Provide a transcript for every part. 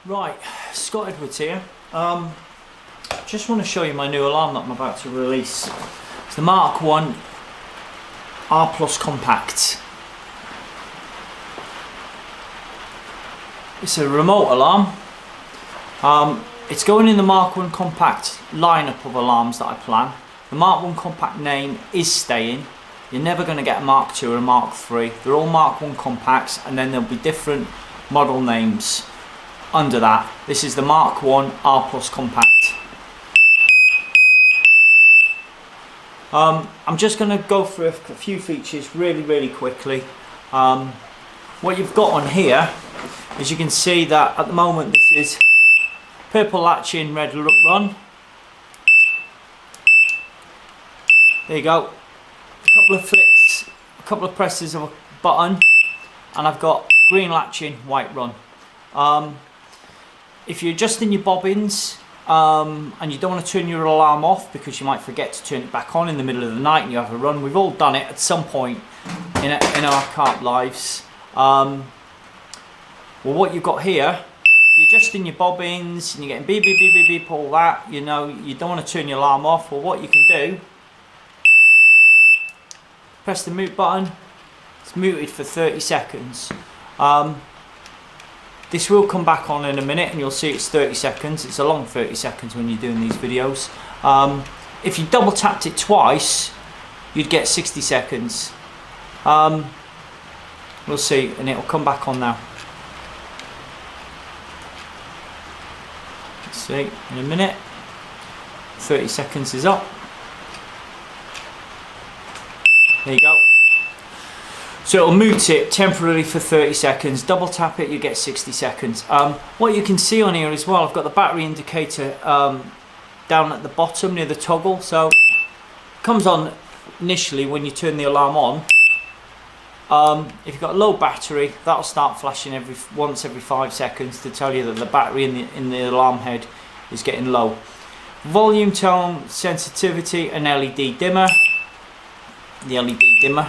Right, Scott Edwards here. Just want to show you my new alarm that I'm about to release. It's the MK1 R-PLUS COMPACT. It's a remote alarm. It's going in the MK1 Compact lineup of alarms that I plan. The MK1 Compact name is staying. You're never going to get a Mark II or a Mark III. They're all MK1 Compacts, and then there'll be different model names under that. This is the MK1 R-PLUS Compact. I'm just going to go through a few features really quickly. What you've got on here is, you can see that at the moment this is purple latching, red run. There you go. A couple of flicks, a couple of presses of a button, and I've got green latching, white run. If you're adjusting your bobbins and you don't want to turn your alarm off because you might forget to turn it back on in the middle of the night and you have a run, we've all done it at some point in our carp lives. Well, what you've got here, you're adjusting your bobbins and you're getting beep beep beep beep beep, all that, you know, you don't want to turn your alarm off. Well, what you can do, press the mute button. It's muted for 30 seconds. This will come back on in a minute and you'll see it's 30 seconds. It's a long 30 seconds when you're doing these videos. If you double tapped it twice, you'd get 60 seconds. We'll see, and it'll come back on now. Let's see, in a minute. 30 seconds is up. There you go. So it'll mute it temporarily for 30 seconds, double tap it, you get 60 seconds. What you can see on here as well, I've got the battery indicator down at the bottom near the toggle. So it comes on initially when you turn the alarm on. If you've got a low battery, that'll start flashing once every 5 seconds to tell you that the battery in the alarm head is getting low. Volume, tone, sensitivity, and LED dimmer. The LED dimmer.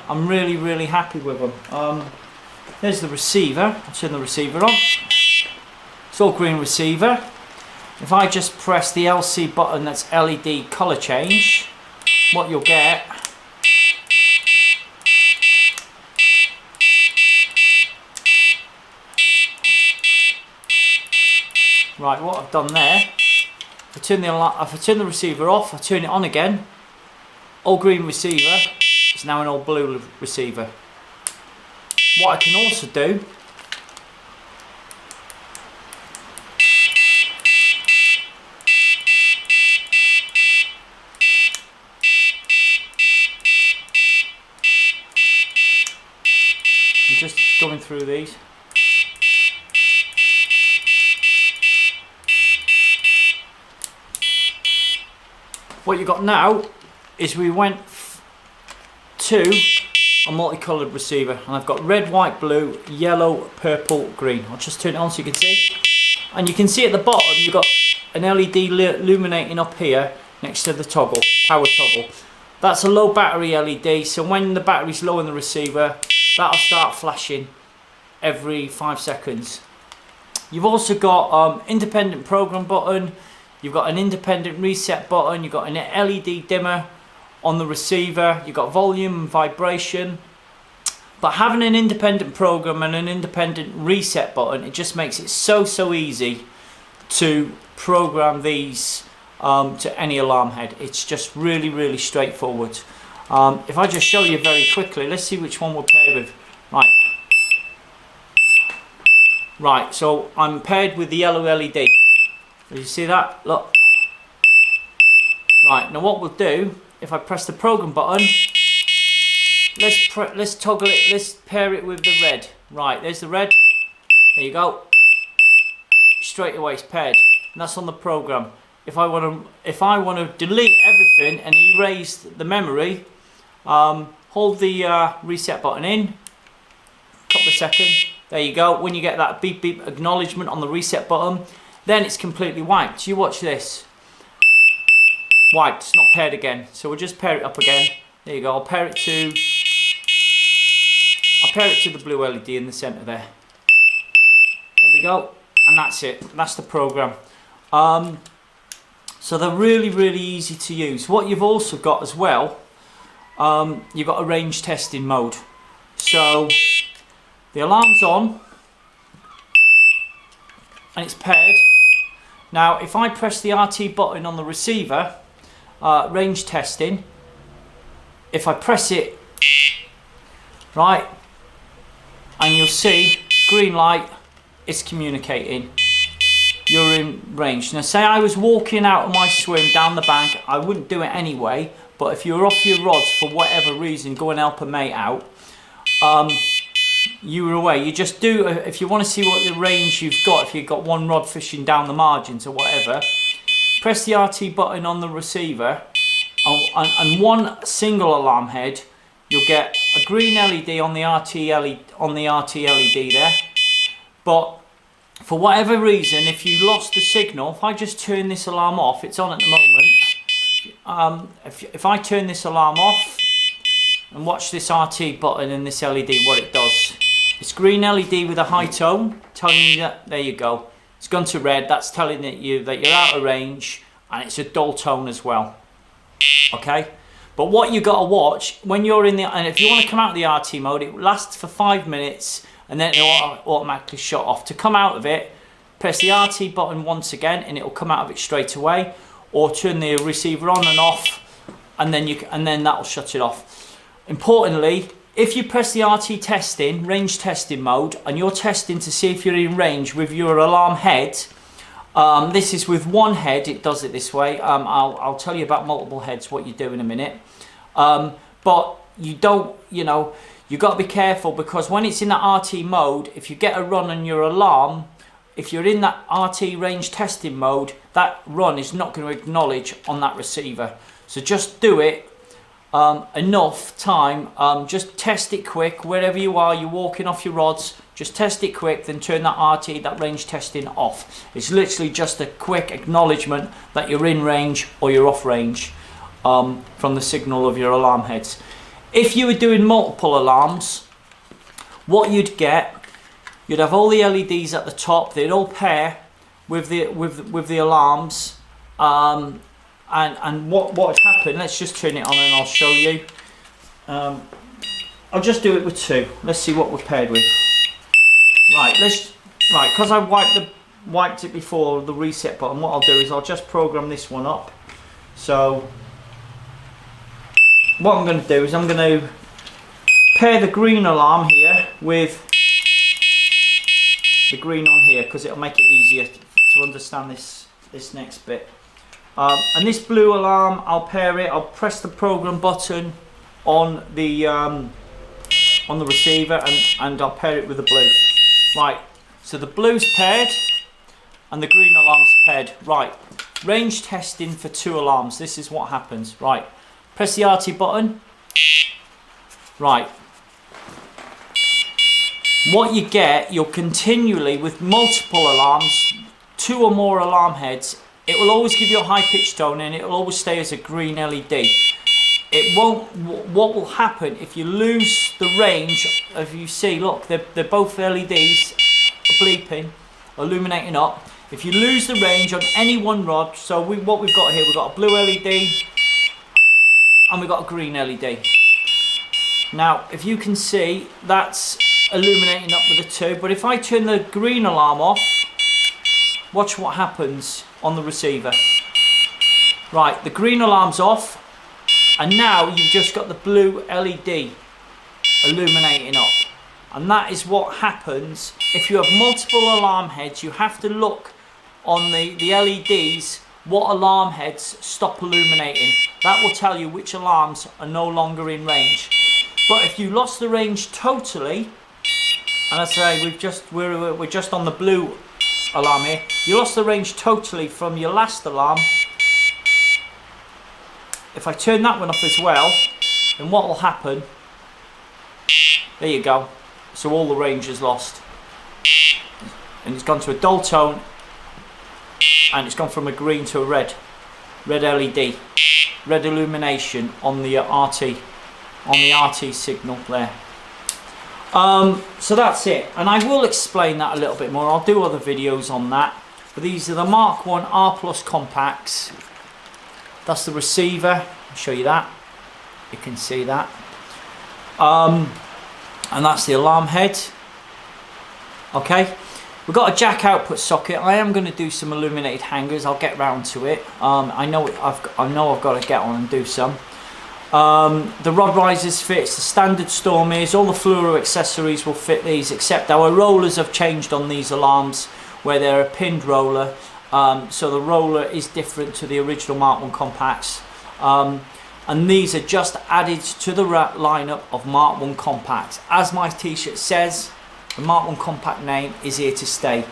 I'm really happy with them. There's the receiver. I'll turn the receiver on. It's all green receiver. If I just press the LC button, that's LED color change, what you'll get right, what I've done there, if I turn the receiver off, I turn it on again, all green receiver, it's now an all blue receiver. What I can also do, I'm just going through these. What you got now is we went to a multicolored receiver, and I've got red, white, blue, yellow, purple, green. I'll just turn it on so you can see. And you can see at the bottom you've got an LED illuminating up here next to the toggle, power toggle. That's a low battery LED, so when the battery's low in the receiver, that'll start flashing every 5 seconds. You've also got independent program button. You've got an independent reset button, you've got an LED dimmer on the receiver, you've got volume and vibration. But having an independent program and an independent reset button, it just makes it so easy to program these to any alarm head. It's just really straightforward. If I just show you very quickly, let's see which one we're paired with. Right, so I'm paired with the yellow LED. You see that? Look. Right, now what we'll do, if I press the program button, let's toggle it, let's pair it with the red. Right, there's the red. There you go. Straight away it's paired. And that's on the program. If I want to delete everything and erase the memory, hold the reset button in, a couple of seconds. There you go. When you get that beep beep acknowledgement on the reset button, then it's completely wiped. You watch this. white, it's not paired again. So we'll just pair it up again. There you go, I'll pair it to the blue LED in the centre there. There we go, and that's it. That's the program. So they're really, really easy to use. What you've also got as well, you've got a range testing mode. So the alarm's on and it's paired. Now if I press the RT button on the receiver, range testing, if I press it, right, and you'll see green light, it's communicating, you're in range. Now say I was walking out of my swim down the bank, I wouldn't do it anyway, but if you're off your rods for whatever reason, go and help a mate out, you were away. You just do, if you want to see what the range you've got, if you've got one rod fishing down the margins or whatever, press the RT button on the receiver, and one single alarm head, you'll get a green LED on the RT LED there. But for whatever reason, if you lost the signal, if I just turn this alarm off, it's on at the moment. If I turn this alarm off and watch this RT button and this LED, what it does, it's green LED with a high tone, telling you that, there you go, it's gone to red. That's telling you that you're out of range, and it's a dull tone as well. Okay, but what you got to watch when you're in the, and if you want to come out of the RT mode, it lasts for 5 minutes and then it'll automatically shut off. To come out of it, press the RT button once again and it'll come out of it straight away, or turn the receiver on and off, and then that'll shut it off. Importantly, if you press the RT testing, range testing mode, and you're testing to see if you're in range with your alarm head, this is with one head, it does it this way. I'll tell you about multiple heads, what you do in a minute. But you don't, you've got to be careful, because when it's in that RT mode, if you get a run on your alarm, if you're in that RT range testing mode, that run is not going to acknowledge on that receiver. So just do it enough time, just test it quick, wherever you are, you're walking off your rods, just test it quick, then turn that RT, that range testing off. It's literally just a quick acknowledgement that you're in range or you're off range from the signal of your alarm heads. If you were doing multiple alarms, what you'd get, you'd have all the LEDs at the top, they'd all pair with the alarms, and what would happen, let's just turn it on and I'll show you. I'll just do it with two. Let's see what we're paired with. Right, because I wiped it before the reset button, what I'll do is I'll just program this one up. So what I'm going to do is I'm going to pair the green alarm here with the green on here, because it'll make it easier to understand this next bit. And this blue alarm, I'll pair it, I'll press the program button on the receiver, and I'll pair it with the blue. Right, so the blue's paired and the green alarm's paired. Right, range testing for two alarms. This is what happens. Right, press the RT button. Right, what you get, you'll continually, with multiple alarms, two or more alarm heads, it will always give you a high pitch tone and it will always stay as a green LED. It won't, what will happen if you lose the range, if you see, look, they're both LEDs are bleeping, illuminating up. If you lose the range on any one rod, so what we've got here, we've got a blue LED and we've got a green LED. Now, if you can see, that's illuminating up with the two, but if I turn the green alarm off, watch what happens on the receiver. Right, the green alarm's off, and now you've just got the blue LED illuminating up. And that is what happens if you have multiple alarm heads. You have to look on the LEDs what alarm heads stop illuminating. That will tell you which alarms are no longer in range. But if you lost the range totally, and I say we're just on the blue alarm here, you lost the range totally from your last alarm. If I turn that one off as well, then what will happen, there you go, so all the range is lost, and it's gone to a dull tone, and it's gone from a green to a red LED. red illumination on the RT signal there. So that's it, and I will explain that a little bit more. I'll do other videos on that. But these are the MK1 R-PLUS compacts. That's the receiver. I'll show you that. You can see that. And that's the alarm head. Okay, we've got a jack output socket. I am going to do some illuminated hangers. I'll get round to it. I know I've got to get on and do some. The rod risers fits the standard storm ears. All the fluoro accessories will fit these, except our rollers have changed on these alarms, where they're a pinned roller. So the roller is different to the original MK1 compacts. And these are just added to the lineup of MK1 compacts. As my t-shirt says, the MK1 compact name is here to stay.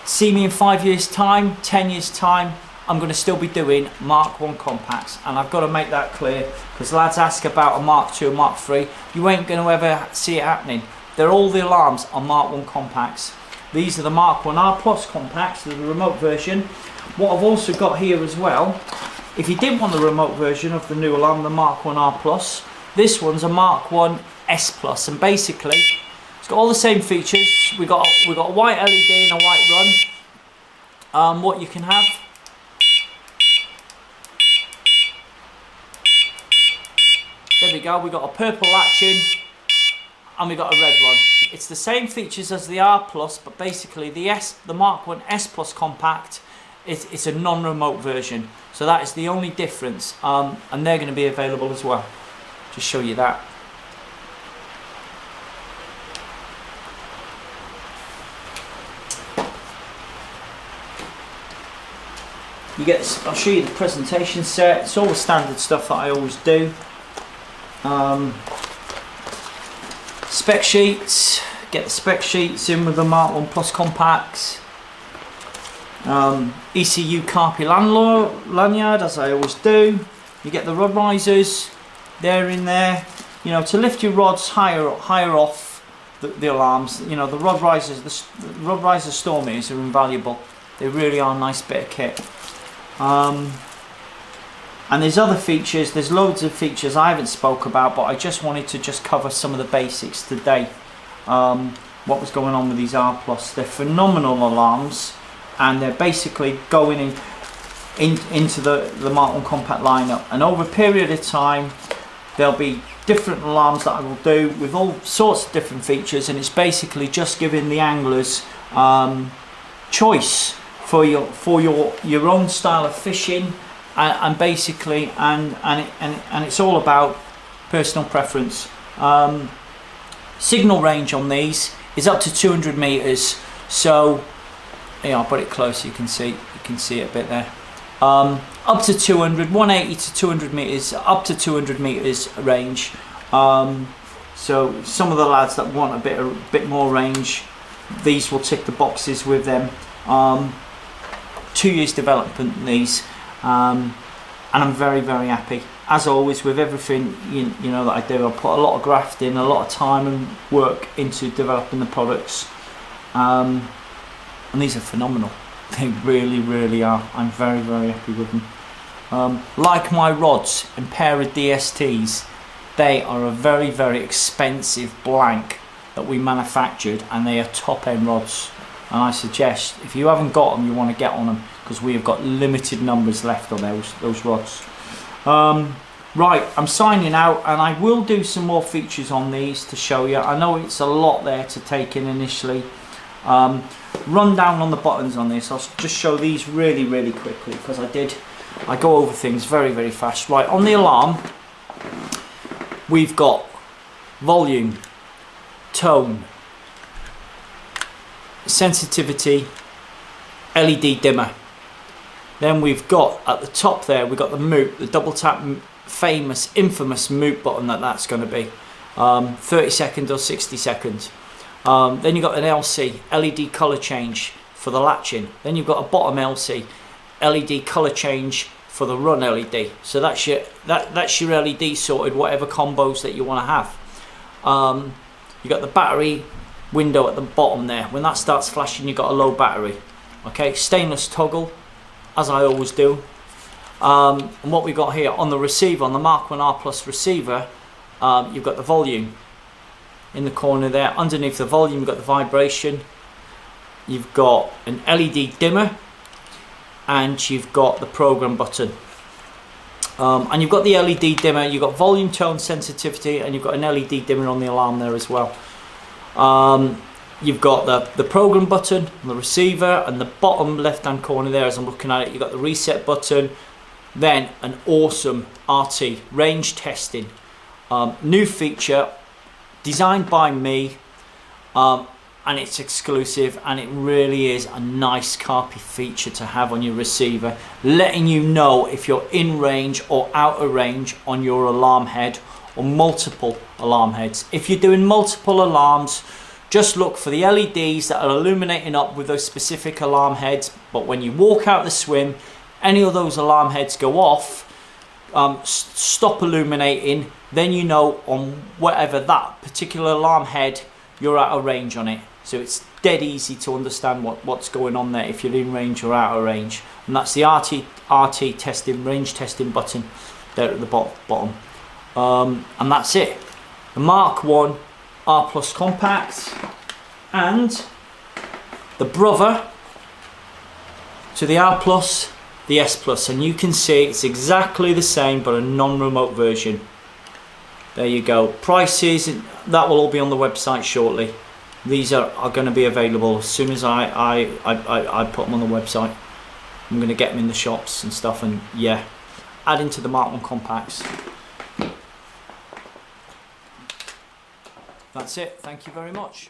See me in 5 years time, 10 years time, I'm going to still be doing MK1 compacts, and I've got to make that clear, because lads ask about a Mark II, Mark III. You ain't going to ever see it happening. They're all the alarms on MK1 compacts. These are the MK1 R-PLUS compacts, the remote version. What I've also got here as well, if you did want the remote version of the new alarm, the MK1 R-PLUS, this one's a MK1 S-Plus, and basically it's got all the same features. We got a white LED and a white run. What you can have, there we go. We got a purple latching and we got a red one. It's the same features as the R-PLUS, but basically the MK1 S-Plus compact, it's a non-remote version. So that is the only difference, and they're going to be available as well. Just show you that. I'll show you the presentation set. It's all the standard stuff that I always do. Spec sheets. Get the spec sheets in with the MK1 Plus compacts. ECU carpy lanyard, as I always do. You get the rod risers. They're in there. You know, to lift your rods higher off the alarms. You know, the rod risers, the rod riser storm ears are invaluable. They really are a nice bit of kit. And there's other features, there's loads of features I haven't spoke about, but I just wanted to just cover some of the basics today. What was going on with these R-PLUS. They're phenomenal alarms, and they're basically going into the MK1 compact lineup. And over a period of time, there'll be different alarms that I will do with all sorts of different features, and it's basically just giving the anglers choice for your own style of fishing. And basically, and it's all about personal preference. Signal range on these is up to 200 meters. So, yeah, I'll put it close. You can see it a bit there. Up to 200, 180 to 200 meters, up to 200 meters range. So some of the lads that want a bit more range, these will tick the boxes with them. 2 years development in these. And I'm very, very happy, as always, with everything you know that I do. I put a lot of graft in, a lot of time and work into developing the products, and these are phenomenal. They really, really are. I'm very, very happy with them. Like my rods and pair of DSTs, they are a very, very expensive blank that we manufactured, and they are top end rods. And I suggest, if you haven't got them, you want to get on them, because we have got limited numbers left on those rods. Right, I'm signing out, and I will do some more features on these to show you. I know it's a lot there to take in initially. Run down on the buttons on this. I'll just show these really, really quickly, because I go over things very, very fast. Right, on the alarm, we've got volume, tone, sensitivity, LED dimmer. Then we've got at the top there, we've got the mute, the double tap infamous mute button that's going to be 30 seconds or 60 seconds. Then you've got an LC, LED colour change for the latching. Then you've got a bottom LC, LED colour change for the run LED. So that's your LED sorted, whatever combos that you want to have. You've got the battery window at the bottom there. When that starts flashing, you've got a low battery. Okay, stainless toggle, as I always do. And what we got here on the receiver, on the MK1 R-PLUS receiver, you've got the volume in the corner there. Underneath the volume, you've got the vibration. You've got an LED dimmer, and you've got the program button. And you've got the LED dimmer, you've got volume, tone, sensitivity, and you've got an LED dimmer on the alarm there as well. You've got the program button on the receiver, and the bottom left hand corner there, as I'm looking at it, you've got the reset button. Then an awesome RT range testing, new feature designed by me, and it's exclusive, and it really is a nice carpy feature to have on your receiver, letting you know if you're in range or out of range on your alarm head or multiple alarm heads. If you're doing multiple alarms, just look for the LEDs that are illuminating up with those specific alarm heads, but when you walk out the swim, any of those alarm heads go off, stop illuminating, then you know on whatever that particular alarm head you're out of range on it. So it's dead easy to understand what's going on there if you're in range or out of range. And that's the RT testing, range testing button there at the bottom. And that's it. The MK1 R-PLUS Compact, and the brother to the R-PLUS, the S-Plus, and you can see it's exactly the same but a non-remote version. There you go. Prices, that will all be on the website shortly. These are going to be available as soon as I put them on the website. I'm going to get them in the shops and stuff, and yeah, add into the MK1 Compacts. That's it. Thank you very much.